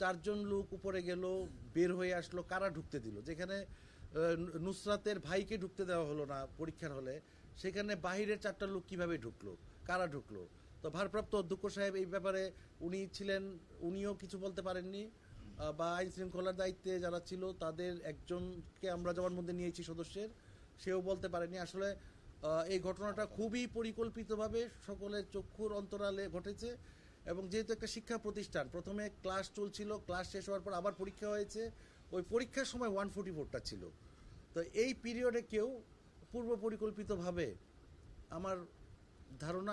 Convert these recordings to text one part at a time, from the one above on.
চারজন লোক উপরে গেল, বের হয়ে আসলো, কারা ঢুকতে দিল? যেখানে নুসরাতের ভাইকে ঢুকতে দেওয়া হলো না পরীক্ষার হলে, সেখানে বাহিরের চারটা লোক কিভাবে ঢুকলো, কারা ঢুকলো? তো ভারপ্রাপ্ত অধ্যক্ষ সাহেব এই ব্যাপারে উনি ছিলেন, উনিও কিছু বলতে পারেননি, বা আইন শৃঙ্খলার দায়িত্বে যারা ছিল তাদের একজনকে আমরা জবানবন্দি নিয়েছি সদস্যের, সেও বলতে পারেনি। আসলে এই ঘটনাটা খুবই পরিকল্পিতভাবে সকলের চক্ষুর অন্তরালে ঘটেছে। এবং যেহেতু একটা শিক্ষা প্রতিষ্ঠান, প্রথমে ক্লাস চলছিল, ক্লাস শেষ হওয়ার পর আবার পরীক্ষা হয়েছে, ওই পরীক্ষার সময় 144টা ছিল। তো এই পিরিয়ডে কেউ পূর্ব পরিকল্পিতভাবে,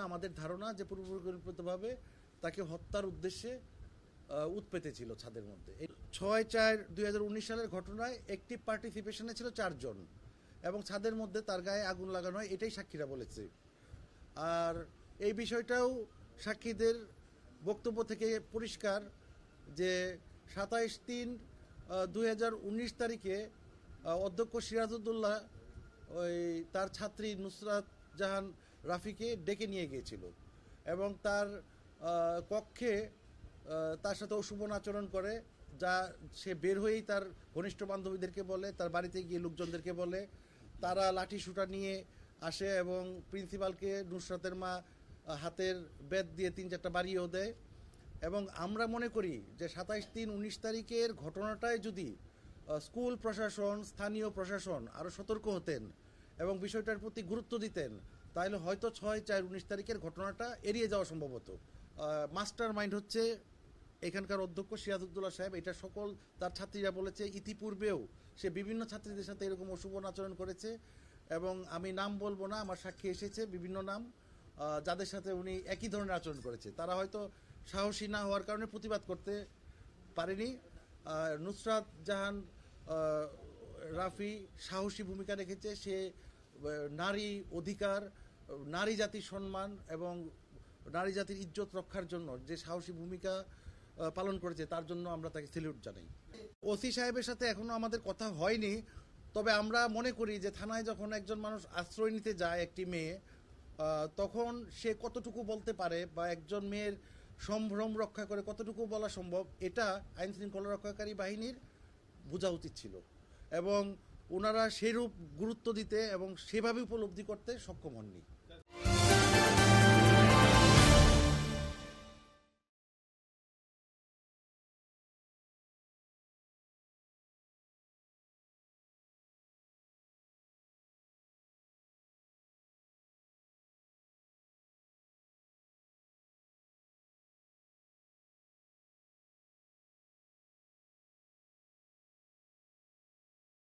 আমাদের ধারণা যে পূর্ব পরিকল্পিতভাবে তাকে হত্যার উদ্দেশ্যে উৎপেতে ছিল ছাদের মধ্যে। 6/4/2019 সালের ঘটনায় একটিভ পার্টিসিপেশনে ছিল 4 জন, এবং ছাদের মধ্যে তার গায়ে আগুন লাগানো হয়, এটাই সাক্ষীরা বলেছে। আর এই বিষয়টাও সাক্ষীদের বক্তব্য থেকে পরিষ্কার যে 27/3/2019 তারিখে অধ্যক্ষ সিরাজউদ্দৌলা ওই তার ছাত্রী নুসরাত জাহান রাফিকে ডেকে নিয়ে গিয়েছিল এবং তার কক্ষে তার সাথে অশুভন আচরণ করে, যা সে বের হয়েই তার ঘনিষ্ঠ বান্ধবীদেরকে বলে, তার বাড়িতে গিয়ে লোকজনদেরকে বলে। তারা লাঠি শুটা নিয়ে আসে এবং প্রিন্সিপালকে নুসরাতের মা হাতের বেত দিয়ে 3-4টা বাড়িয়েও দেয়। এবং আমরা মনে করি যে 27/3/19 তারিখের ঘটনাটায় যদি স্কুল প্রশাসন, স্থানীয় প্রশাসন আরও সতর্ক হতেন এবং বিষয়টার প্রতি গুরুত্ব দিতেন, তাহলে হয়তো 6/4/19 তারিখের ঘটনাটা এড়িয়ে যাওয়া সম্ভব হতো। মাস্টার মাইন্ড হচ্ছে এখানকার অধ্যক্ষ সিরাজউদ্দৌলা সাহেব, এটা সকল তার ছাত্রীরা বলেছে। ইতিপূর্বেও সে বিভিন্ন ছাত্রীদের সাথে এরকম অশুভ আচরণ করেছে, এবং আমি নাম বলবো না, আমার সাক্ষী এসেছে বিভিন্ন নাম, যাদের সাথে উনি একই ধরনের আচরণ করেছে। তারা হয়তো সাহসী না হওয়ার কারণে প্রতিবাদ করতে পারেনি। নুসরাত জাহান রাফি সাহসী ভূমিকা রেখেছে। সে নারী অধিকার, নারী জাতির সম্মান এবং নারী জাতির ইজ্জত রক্ষার জন্য যে সাহসী ভূমিকা পালন করেছে, তার জন্য আমরা তাকে স্যালিউট জানাই। ওসি সাহেবের সাথে এখনো আমাদের কথা হয়নি, তবে আমরা মনে করি যে থানায় যখন একজন মানুষ আশ্রয় নিতে যায়, একটি মেয়ে, তখন সে কতটুকু বলতে পারে বা একজন মেয়ের সম্ভ্রম রক্ষা করে কতটুকু বলা সম্ভব, এটা আইন শৃঙ্খলা রক্ষাকারী বাহিনীর বোঝা উচিত ছিল, এবং ওনারা সেরূপ গুরুত্ব দিতে এবং সেভাবে উপলব্ধি করতে সক্ষম হননি।